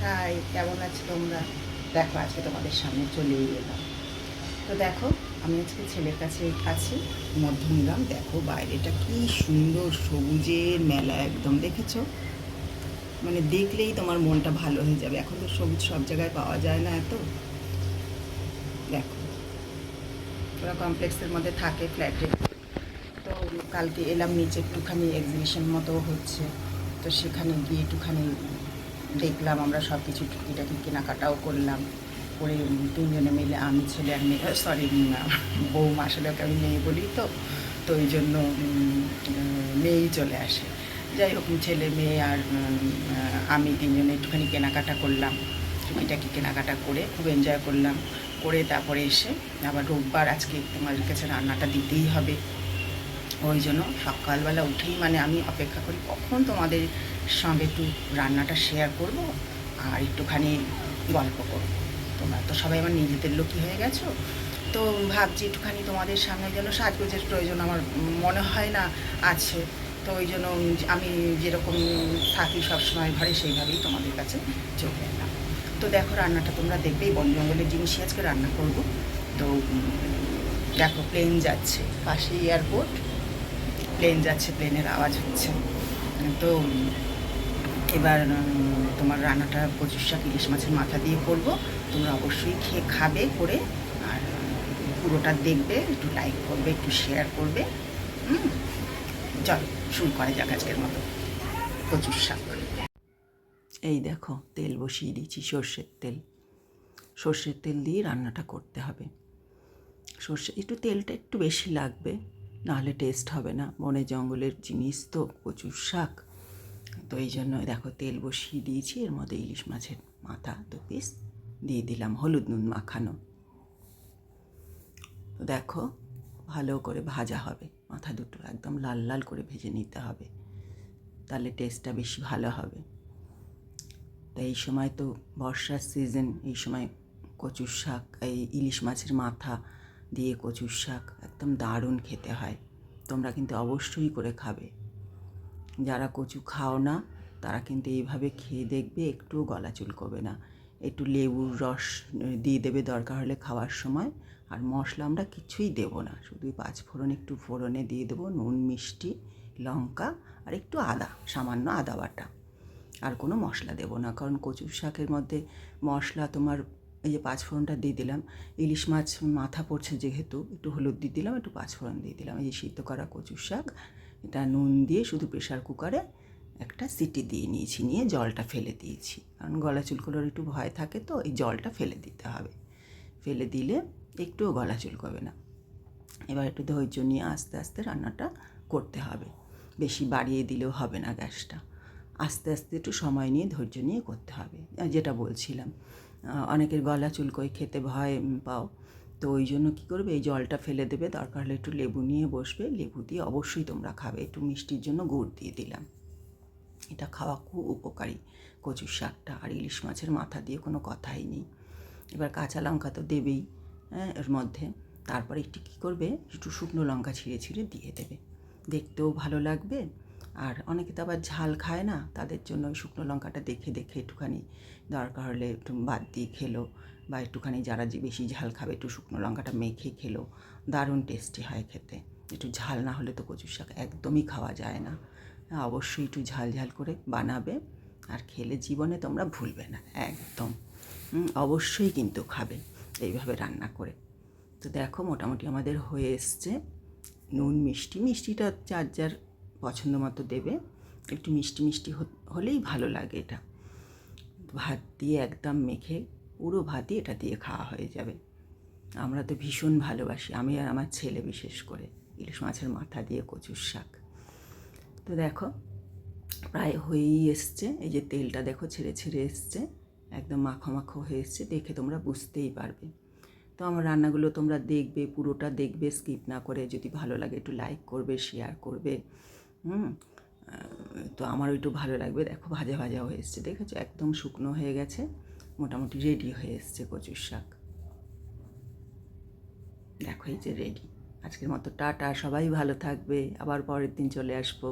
High, কেমন আছো তোমরা? দেখো আজকে তোমাদের সামনে চলেই এলাম। তো দেখো, আমি আজকে ছেলের কাছে আছি মধ্যমগ্রাম। দেখো বাইরেটা কি সুন্দর, সবুজের মেলা একদম, দেখেছো? মানে দেখলেই তোমার মনটা ভালো হয়ে যাবে। এখন তো সবুজ সব জায়গায় পাওয়া যায় না এত। দেখো, ওরা কমপ্লেক্সের মধ্যে থাকে, ফ্ল্যাটে। তো কালকে এলাম নিচে, একটুখানি এক্সিবিশন মতো হচ্ছে। তো সেখানে গিয়ে একটুখানি দেখলাম, আমরা সব কিছু টুকিটাকি কেনাকাটাও করলাম। করে তিনজনে মিলে, আমি ছেলে আর মেয়ে, সরি বৌমা, আসলে ওকে আমি মেয়ে বলি তো, তো ওই জন্য মেয়েই চলে আসে। যাই হোক, ছেলে মেয়ে আর আমি তিনজনে একটুখানি কেনাকাটা করলাম, টুকিটাকি কেনাকাটা করে খুব এনজয় করলাম। করে তারপরে এসে আবার রোববার, আজকে তোমাদের কাছে রান্নাটা দিতেই হবে। ওই জন্য সকালবেলা উঠেই মানে আমি অপেক্ষা করি কখন তোমাদের সঙ্গে একটু রান্নাটা শেয়ার করব আর একটুখানি গল্প করব। তোমরা তো সবাই আমার নিজেদের লোকই হয়ে গেছো। তো ভাবছি একটুখানি তোমাদের সামনে যেন সাজগোজের প্রয়োজন আমার মনে হয় না আছে। তো ওই জন্য আমি যেরকম থাকি সবসময় ঘরে, সেইভাবেই তোমাদের কাছে চলে এলাম। তো দেখো, রান্নাটা তোমরা দেখবেই, বন জঙ্গলের জিনিসই আজকে রান্না করব। তো দেখো, প্লেন যাচ্ছে, পাশে এয়ারপোর্ট, প্লেন যাচ্ছে, প্লেনের আওয়াজ হচ্ছে। তো এবার তোমার রান্নাটা কচুর শাক ইলিশ মাছের মাথা দিয়ে করব। তোমরা অবশ্যই খেয়ে খাবে করে, আর পুরোটা দেখবে, একটু লাইক করবে, একটু শেয়ার করবে। চলো শুরু করা যাক আজকের মতো কচুর শাক। এই দেখো, তেল বসিয়ে দিয়েছি, সর্ষের তেল। সর্ষের তেল দিয়ে রান্নাটা করতে হবে। একটু তেলটা একটু বেশি লাগবে, নাহলে টেস্ট হবে না। বনে জঙ্গলের জিনিস তো কচুর শাক। তো এই জন্য দেখো, তেল বসিয়ে দিয়েছি, এর মধ্যে ইলিশ মাছের মাথা 2 পিস দিয়ে দিলাম, হলুদ নুন মাখানো। তো দেখো, ভালো করে ভাজা হবে, মাথা দুটো একদম লাল লাল করে ভেজে নিতে হবে, তাহলে টেস্টটা বেশি ভালো হবে। তো এই সময় তো বর্ষার সিজন, এই সময় কচুর শাক, এই ইলিশ মাছের মাথা দিয়ে কচুর শাক একদম দারুণ খেতে হয়। তোমরা কিন্তু অবশ্যই করে খাবে। যারা কচু খাও না তারা কিন্তু এইভাবে খেয়ে দেখবে, একটুও গলা চুলকোবে না। একটু লেবুর রস দিয়ে দেবে দরকার হলে খাওয়ার সময়। আর মশলা আমরা কিছুই দেবো না, শুধু 5 ফোড়ন একটু ফোড়নে দিয়ে দেবো, নুন, মিষ্টি, লঙ্কা আর একটু আদা, সামান্য আদা বাটা। আর কোনো মশলা দেবো না, কারণ কচুর শাকের মধ্যে মশলা তোমার, এই যে 5 ফোড়নটা দিয়ে দিলাম, ইলিশ মাছ মাথা পড়ছে যেহেতু, একটু হলুদ দিয়ে দিলাম, একটু 5 ফোড়ন দিয়ে দিলাম। এই যে সিদ্ধ করা কচুর শাক, এটা নুন দিয়ে শুধু প্রেশার কুকারে একটা সিটি দিয়ে নিয়েছি, নিয়ে জলটা ফেলে দিয়েছি, কারণ গলা চুলকোনোর একটু ভয় থাকে, তো এই জলটা ফেলে দিতে হবে। ফেলে দিলে একটুও গলা চুলকোবে না। এবার একটু ধৈর্য নিয়ে আস্তে আস্তে রান্নাটা করতে হবে, বেশি বাড়িয়ে দিলেও হবে না গ্যাসটা। আস্তে আস্তে একটু সময় নিয়ে ধৈর্য নিয়ে করতে হবে। যেটা বলছিলাম, অনেকের গলা চুলকোয়, খেতে ভয় পাও, তো ওই জন্য কী করবে, এই জলটা ফেলে দেবে, দরকার হলে একটু লেবু নিয়ে বসবে, লেবু দিয়ে অবশ্যই তোমরা খাবে। একটু মিষ্টির জন্য গুড় দিয়ে দিলাম। এটা খাওয়া খুব উপকারী কচুর শাকটা, আর ইলিশ মাছের মাথা দিয়ে কোনো কথাই নেই। এবার কাঁচা লঙ্কা তো দেবেই এর মধ্যে, তারপরে একটু কী করবে, একটু শুকনো লঙ্কা ছিঁড়ে ছিঁড়ে দিয়ে দেবে, দেখতেও ভালো লাগবে। আর অনেকে তো আবার ঝাল খায় না, তাদের জন্য ওই শুকনো লঙ্কাটা দেখে দেখে একটুখানি দরকার হলে একটু বাদ দিয়ে খেলো, বা একটুখানি যারা যে বেশি ঝাল খাবে একটু শুকনো লঙ্কাটা মেখে খেলো, দারুণ টেস্টি হয় খেতে। একটু ঝাল না হলে তো কচুর শাক একদমই খাওয়া যায় না। অবশ্যই একটু ঝাল ঝাল করে বানাবে, আর খেলে জীবনে তোমরা ভুলবে না একদম। অবশ্যই কিন্তু খাবে এইভাবে রান্না করে। তো দেখো, মোটামুটি আমাদের হয়ে এসছে। নুন, মিষ্টিটা যার যার পছন্দ মতো দেবে, একটু মিষ্টি মিষ্টি হলেই ভালো লাগে। এটা ভাত দিয়ে একদম মেখে, পুরো ভাতই এটা দিয়ে খাওয়া হয়ে যাবে। আমরা তো ভীষণ ভালোবাসি, আমি আর আমার ছেলে বিশেষ করে, ইলিশ মাছের মাথা দিয়ে কচুর শাক। তো দেখো, প্রায় হয়েই এসছে। এই যে তেলটা দেখো ছেড়ে ছেড়ে এসছে, একদম মাখো মাখো হয়ে এসছে, দেখে তোমরা বুঝতেই পারবে। তো আমার রান্নাগুলো তোমরা দেখবে, পুরোটা দেখবে, স্কিপ না করে। যদি ভালো লাগে একটু লাইক করবে, শেয়ার করবে। তো আমারও একটু ভালো লাগবে। দেখো, ভাজা ভাজা হয়ে এসছে, দেখেছো, একদম শুকনো হয়ে গেছে, মোটামুটি রেডি হয়ে এসছে কচুর শাক। দেখো, এই যে রেডি। আজকের মতো টাটা, সবাই ভালো থাকবে, আবার পরের দিন চলে আসবো।